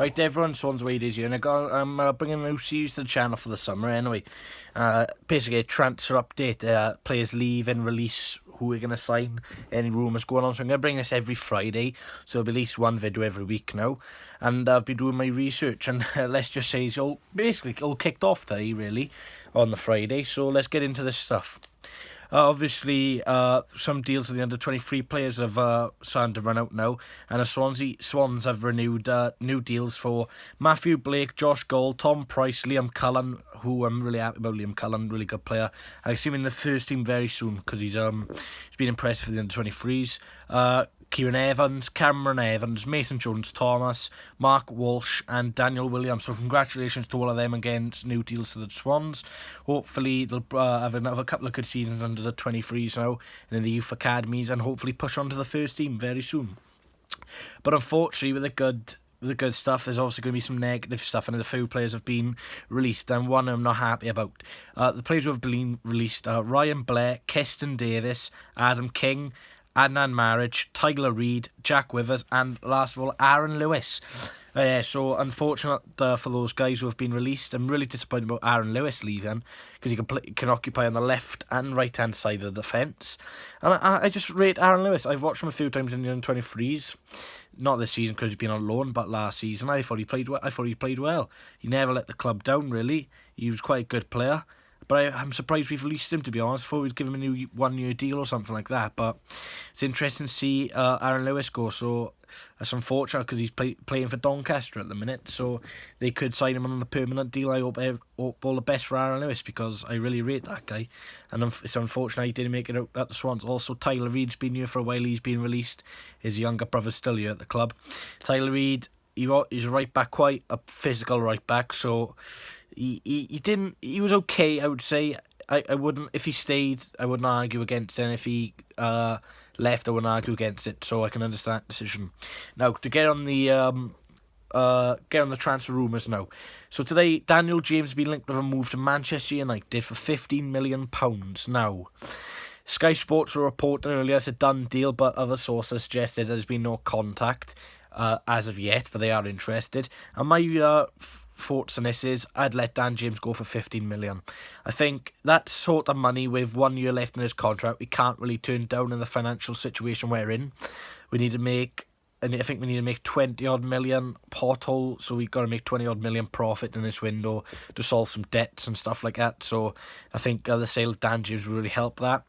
Right, everyone, Swans Waders here, and I'm bringing a new series to the channel for the summer anyway. Basically a transfer update, players leave and release, who we're going to sign, any rumours going on. So I'm going to bring this every Friday, so there'll be at least one video every week now. And I've been doing my research, and let's just say it's all kicked off today, really, on the Friday. So let's get into this stuff. Obviously, some deals for the under-23 players have started to run out now, and the Swans have renewed new deals for Matthew Blake, Josh Gold, Tom Price, Liam Cullen, who I'm really happy about. Liam Cullen, really good player. I see him in the first team very soon because he's been impressive for the under-23s. Kieran Evans, Cameron Evans, Mason Jones-Thomas, Mark Walsh and Daniel Williams. So congratulations to all of them against new deals to the Swans. Hopefully they'll have another couple of good seasons under the 23s now and in the youth academies, and hopefully push on to the first team very soon. But unfortunately, with the good stuff, there's also going to be some negative stuff, and a few players have been released, and one I'm not happy about. The players who have been released are Ryan Blair, Keston Davis, Adam King, Adnan Marriage, Tyler Reid, Jack Withers, and last of all, Aaron Lewis. So unfortunate for those guys who have been released. I'm really disappointed about Aaron Lewis leaving because he can occupy on the left and right hand side of the defence. And I just rate Aaron Lewis. I've watched him a few times in the under-23s. Not this season because he's been on loan, but last season I thought he played well. He never let the club down, really. He was quite a good player. But I'm surprised we've released him, to be honest. I thought we'd give him a new one-year deal or something like that. But it's interesting to see Aaron Lewis go. So that's unfortunate because he's playing for Doncaster at the minute. So they could sign him on a permanent deal. I hope all the best for Aaron Lewis because I really rate that guy. And it's unfortunate he didn't make it out at the Swans. Also, Tyler Reid's been here for a while. He's been released. His younger brother's still here at the club. Tyler Reid, he's a right back, quite a physical right back. So he was okay, I would say. I wouldn't, if he stayed, I wouldn't argue against it, and if he left, I wouldn't argue against it, so I can understand that decision. Now, to get on the transfer rumours now. So today, Daniel James has been linked with a move to Manchester United for £15 million. Now, Sky Sports were reporting earlier it's a done deal, but other sources suggested there's been no contact as of yet, but they are interested. And my thoughts on this is I'd let Dan James go for $15 million. I think that sort of money with 1 year left in his contract, we can't really turn down in the financial situation we're in. We need to make 20 odd million pothole, so we've got to make 20 odd million profit in this window to solve some debts and stuff like that. So I think the sale of Dan James will really help that.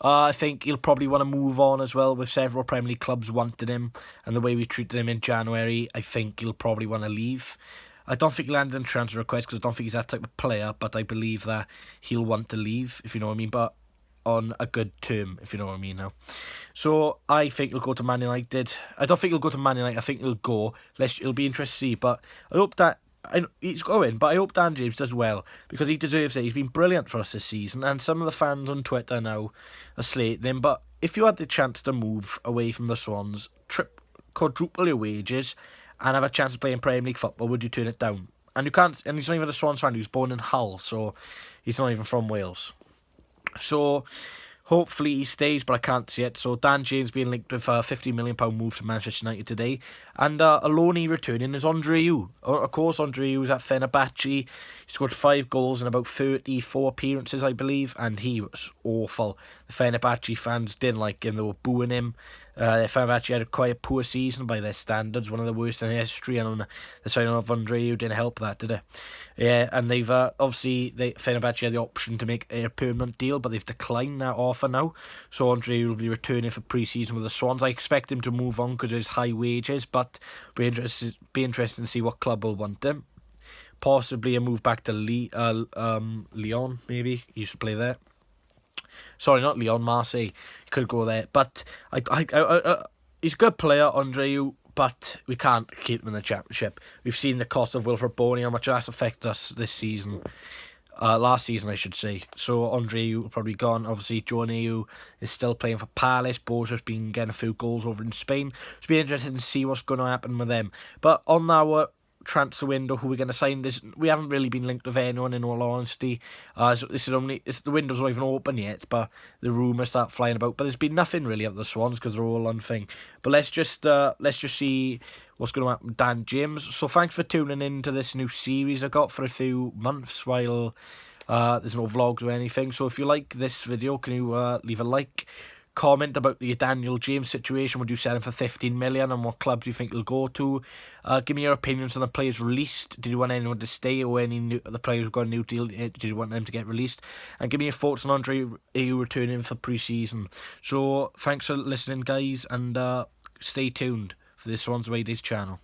I think he'll probably want to move on as well, with several Premier League clubs wanting him, and the way we treated him in January, I think he'll probably want to leave. I don't think he'll land in transfer request because I don't think he's that type of player, but I believe that he'll want to leave, if you know what I mean, but on a good term, if you know what I mean now. So I think he'll go to Man United. I don't think he'll go to Man United. I think he'll go. It'll be interesting to see, but I hope that he's going, but I hope Dan James does well because he deserves it. He's been brilliant for us this season, and some of the fans on Twitter now are slating him, but if you had the chance to move away from the Swans, quadruple your wages and have a chance to play in Premier League football, would you turn it down? And you can't. And he's not even a Swans fan. He was born in Hull, so he's not even from Wales. So hopefully he stays, but I can't see it. So Dan James being linked with a £50 million move to Manchester United today, and a loanee returning is Ayew. Of course, Ayew was at Fenerbahce. He scored 5 goals in about 34 appearances, I believe, and he was awful. The Fenerbahce fans didn't like him; they were booing him. Fenerbahce had quite a poor season by their standards, one of the worst in history, and the signing of Ayew didn't help that, did it? Yeah, and they've Fenerbahce had the option to make a permanent deal, but they've declined that offer now. So Ayew will be returning for pre-season with the Swans. I expect him to move on because of his high wages, but be interesting to see what club will want him. Possibly a move back to Lyon, maybe. He used to play there. Sorry, not Lyon, Marseille. He could go there, but he's a good player, Ayew, but we can't keep him in the Championship. We've seen the cost of Wilfred Boney, how much that's affected us this season. Last season, I should say. So Ayew will probably gone. Obviously, Joe Ayew is still playing for Palace. Borja's been getting a few goals over in Spain. It's be interesting to see what's going to happen with them. But on our transfer window, who we're going to sign. We haven't really been linked with anyone, in all honesty. So the window's not even open yet, but the rumours start flying about. But there's been nothing really of the Swans because they're all on thing. But let's just see what's going to happen with Dan James. So thanks for tuning in to this new series I got for a few months while there's no vlogs or anything. So if you like this video, can you leave a like? Comment about the Daniel James situation. Would you sell him for 15 million, and what club do you think he'll go to? Give me your opinions on the players released. Did you want anyone to stay, or the players who got a new deal? Did you want them to get released? And give me your thoughts on Ayew returning for pre-season. So thanks for listening, guys, and stay tuned for this Swans Away Days channel.